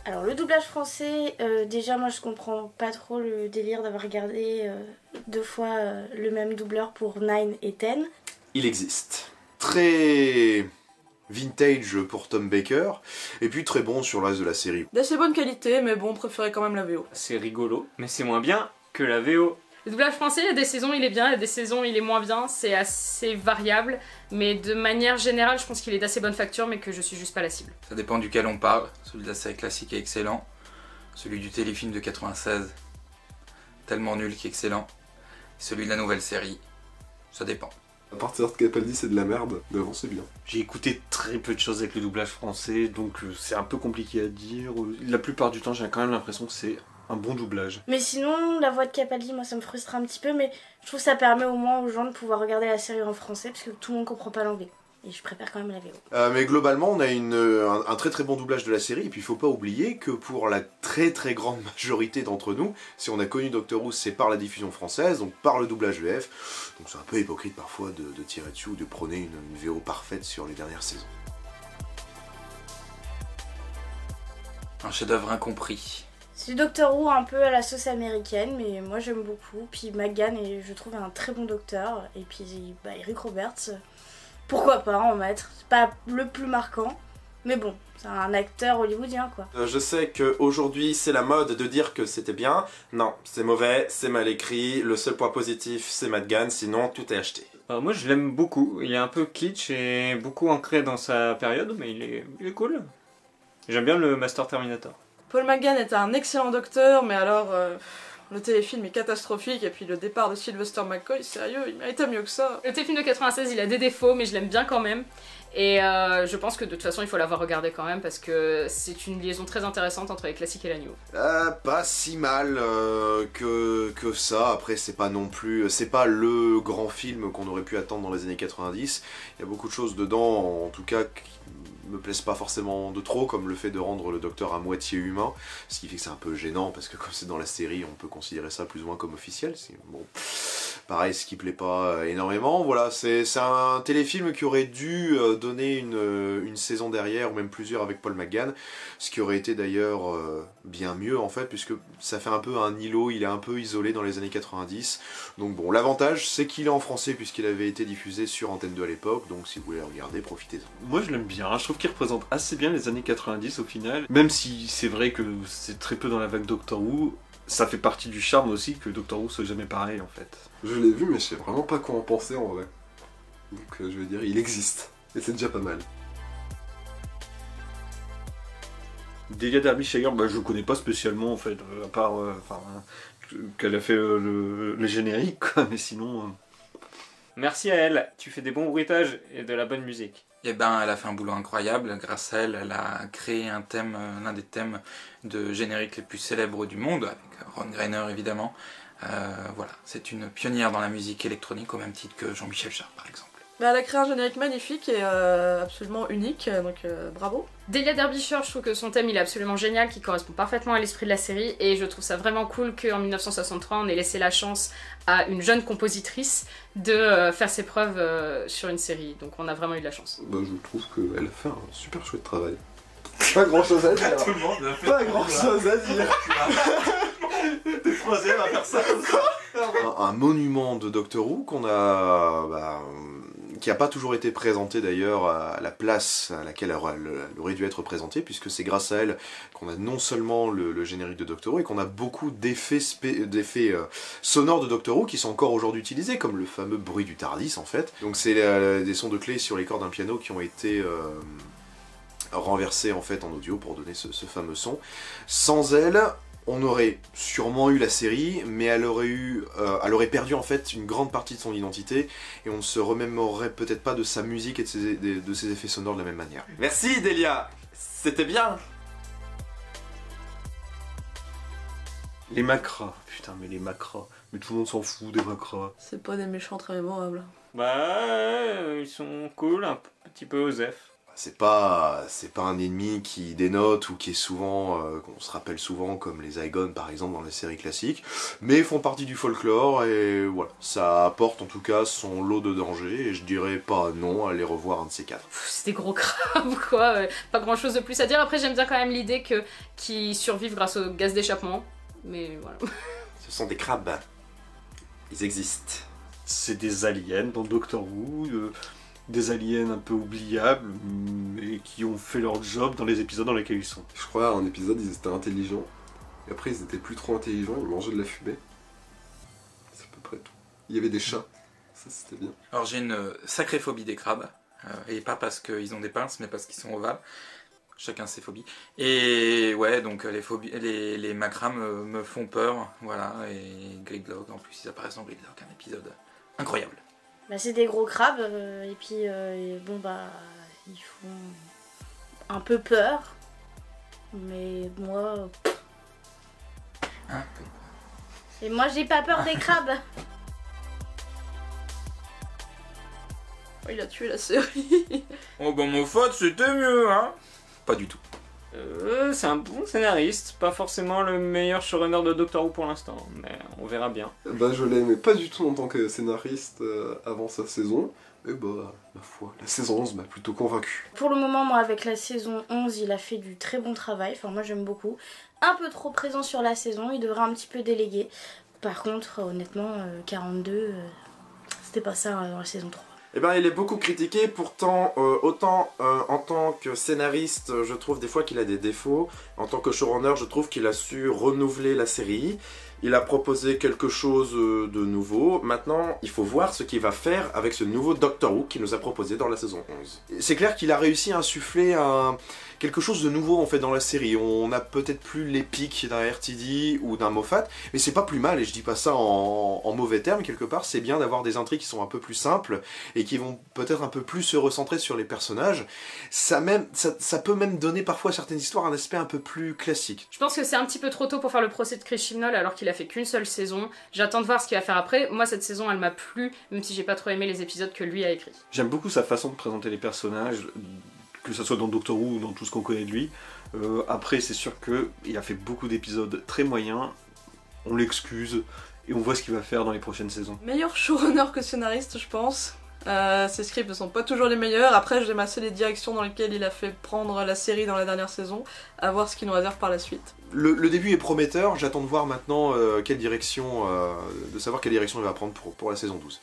Alors le doublage français, déjà moi je comprends pas trop le délire d'avoir regardé 2 fois le même doubleur pour Nine et Ten. Il existe. Très vintage pour Tom Baker, et puis très bon sur le reste de la série. D'assez bonne qualité, mais bon, préférez quand même la VO. C'est rigolo, mais c'est moins bien que la VO. Le doublage français, il y a des saisons il est bien, il y a des saisons il est moins bien, c'est assez variable, mais de manière générale je pense qu'il est d'assez bonne facture mais que je suis juste pas la cible. Ça dépend duquel on parle, celui de la série classique est excellent, celui du téléfilm de 96, tellement nul qu'excellent, celui de la nouvelle série, ça dépend. À partir de Capaldi, c'est de la merde, mais avant c'est bien. J'ai écouté très peu de choses avec le doublage français, donc c'est un peu compliqué à dire. La plupart du temps, j'ai quand même l'impression que c'est un bon doublage. Mais sinon, la voix de Capaldi, moi ça me frustre un petit peu, mais je trouve que ça permet au moins aux gens de pouvoir regarder la série en français, parce que tout le monde comprend pas l'anglais. Et je préfère quand même la VO. Mais globalement, on a un très très bon doublage de la série, et puis il faut pas oublier que pour la très très grande majorité d'entre nous, si on a connu Doctor Who, c'est par la diffusion française, donc par le doublage VF, donc c'est un peu hypocrite parfois de tirer dessus ou de prôner une VO parfaite sur les dernières saisons. Un chef-d'œuvre incompris. C'est du Doctor Who un peu à la sauce américaine, mais moi j'aime beaucoup. Puis McGann, je trouve, un très bon docteur. Et puis Eric Roberts, pourquoi pas en mettre. C'est pas le plus marquant, mais bon, c'est un acteur hollywoodien quoi. Je sais qu'aujourd'hui c'est la mode de dire que c'était bien. Non, c'est mauvais, c'est mal écrit. Le seul point positif c'est McGann, sinon tout est acheté. Moi je l'aime beaucoup, il est un peu kitsch et beaucoup ancré dans sa période, mais il est cool. J'aime bien le Master Terminator. Paul McGann est un excellent docteur, mais alors le téléfilm est catastrophique, et puis le départ de Sylvester McCoy, sérieux, il méritait mieux que ça. Le téléfilm de 96 il a des défauts mais je l'aime bien quand même. Et je pense que de toute façon il faut l'avoir regardé quand même parce que c'est une liaison très intéressante entre les classiques et la new. Pas si mal que ça. Après c'est pas non plus, c'est pas le grand film qu'on aurait pu attendre dans les années 90. Il y a beaucoup de choses dedans, en tout cas qui me plaisent pas forcément de trop, comme le fait de rendre le docteur à moitié humain, ce qui fait que c'est un peu gênant parce que comme c'est dans la série on peut considérer ça plus ou moins comme officiel. Bon, pareil, ce qui plaît pas énormément. Voilà, c'est un téléfilm qui aurait dû donner une saison derrière, ou même plusieurs avec Paul McGann, ce qui aurait été d'ailleurs bien mieux en fait, puisque ça fait un peu un îlot, il est un peu isolé dans les années 90. Donc bon, l'avantage c'est qu'il est en français puisqu'il avait été diffusé sur Antenne 2 à l'époque, donc si vous voulez le regarder, profitez-en. Moi je l'aime bien, je trouve qu'il représente assez bien les années 90 au final, même si c'est vrai que c'est très peu dans la vague Doctor Who. Ça fait partie du charme aussi que Doctor Who soit jamais pareil en fait. Je l'ai vu mais je sais vraiment pas quoi en penser en vrai. Donc je veux dire, il existe. Et c'est déjà pas mal. Delia Derbyshire, je connais pas spécialement en fait, à part qu'elle a fait le générique quoi, mais sinon... Merci à elle, tu fais des bons bruitages et de la bonne musique. Eh ben, elle a fait un boulot incroyable. Grâce à elle, elle a créé un thème, l'un des thèmes de générique les plus célèbres du monde, avec Ron Greiner évidemment. Voilà, c'est une pionnière dans la musique électronique au même titre que Jean-Michel Jarre par exemple. Elle a créé un générique magnifique et absolument unique, donc bravo. Delia Derbyshire, je trouve que son thème il est absolument génial, qui correspond parfaitement à l'esprit de la série, et je trouve ça vraiment cool qu'en 1963 on ait laissé la chance à une jeune compositrice de faire ses preuves sur une série, donc on a vraiment eu de la chance. Je trouve qu'elle a fait un super chouette travail. Pas grand chose à dire. Tout le monde a fait Pas grand chose à dire. T'es troisième à faire ça. Un monument de Doctor Who qu'on a... qui n'a pas toujours été présenté d'ailleurs à la place à laquelle elle aurait dû être présentée, puisque c'est grâce à elle qu'on a non seulement le générique de Doctor Who, et qu'on a beaucoup d'effets sonores de Doctor Who qui sont encore aujourd'hui utilisés, comme le fameux bruit du Tardis en fait. Donc c'est des sons de clé sur les cordes d'un piano qui ont été renversés en fait en audio pour donner ce fameux son. Sans elle, on aurait sûrement eu la série, mais elle aurait perdu en fait une grande partie de son identité, et on ne se remémorerait peut-être pas de sa musique et de ses effets sonores de la même manière. Merci Delia, c'était bien. Les macras, putain mais les macras, mais tout le monde s'en fout des macras. C'est pas des méchants très mémorables. Ils sont cool, un petit peu osef. C'est pas un ennemi qui dénote ou qui est souvent, qu'on se rappelle souvent comme les Aegon par exemple dans les séries classiques, mais ils font partie du folklore et voilà, ça apporte en tout cas son lot de dangers et je dirais pas non à les revoir un de ces quatre. C'est des gros crabes quoi, pas grand chose de plus à dire. Après j'aime bien quand même l'idée qu'ils survivent grâce au gaz d'échappement, mais voilà. Ce sont des crabes. Ils existent. C'est des aliens dans Doctor Who, des aliens un peu oubliables, mais qui ont fait leur job dans les épisodes dans lesquels ils sont. Je crois en épisode ils étaient intelligents, et après ils étaient plus trop intelligents, ils mangeaient de la fumée. C'est à peu près tout. Il y avait des chats, ça c'était bien. Alors j'ai une sacrée phobie des crabes, et pas parce qu'ils ont des pinces, mais parce qu'ils sont ovales. Chacun ses phobies. Et ouais, donc les macrams me font peur, voilà, et Gridlock, en plus ils apparaissent dans Gridlock, un épisode incroyable. Bah, c'est des gros crabes, et puis bon bah ils font un peu peur, mais moi... Hein? Et moi j'ai pas peur des crabes. Oh, il a tué la série. Oh bah mon faute, c'était mieux, hein? Pas du tout. C'est un bon scénariste, pas forcément le meilleur showrunner de Doctor Who pour l'instant, mais on verra bien. Bah je l'aimais pas du tout en tant que scénariste avant sa saison, et bah ma foi, la saison 11 m'a plutôt convaincu. Pour le moment, moi avec la saison 11, il a fait du très bon travail, enfin moi j'aime beaucoup. Un peu trop présent sur la saison, il devrait un petit peu déléguer. Par contre, honnêtement, 42, c'était pas ça dans la saison 3. Eh ben, il est beaucoup critiqué, pourtant, autant en tant que scénariste, je trouve des fois qu'il a des défauts. En tant que showrunner, je trouve qu'il a su renouveler la série. Il a proposé quelque chose de nouveau. Maintenant, il faut voir ce qu'il va faire avec ce nouveau Doctor Who qu'il nous a proposé dans la saison 11. C'est clair qu'il a réussi à insuffler quelque chose de nouveau en fait dans la série. On a peut-être plus l'épique d'un RTD ou d'un Moffat, mais c'est pas plus mal, et je dis pas ça en mauvais termes quelque part, c'est bien d'avoir des intrigues qui sont un peu plus simples et qui vont peut-être un peu plus se recentrer sur les personnages. Ça peut même donner parfois à certaines histoires un aspect un peu plus classique. Je pense que c'est un petit peu trop tôt pour faire le procès de Chris Chibnall alors qu'il a fait qu'une seule saison. J'attends de voir ce qu'il va faire après. Moi cette saison elle m'a plu, même si j'ai pas trop aimé les épisodes que lui a écrits. J'aime beaucoup sa façon de présenter les personnages, que ce soit dans Doctor Who ou dans tout ce qu'on connaît de lui. Après, c'est sûr qu'il a fait beaucoup d'épisodes très moyens, on l'excuse, et on voit ce qu'il va faire dans les prochaines saisons. Meilleur showrunner que scénariste, je pense. Ses scripts ne sont pas toujours les meilleurs. Après, j'aime assez les directions dans lesquelles il a fait prendre la série dans la dernière saison, à voir ce qu'il nous réserve par la suite. Le début est prometteur, j'attends de voir maintenant de savoir quelle direction il va prendre pour la saison 12.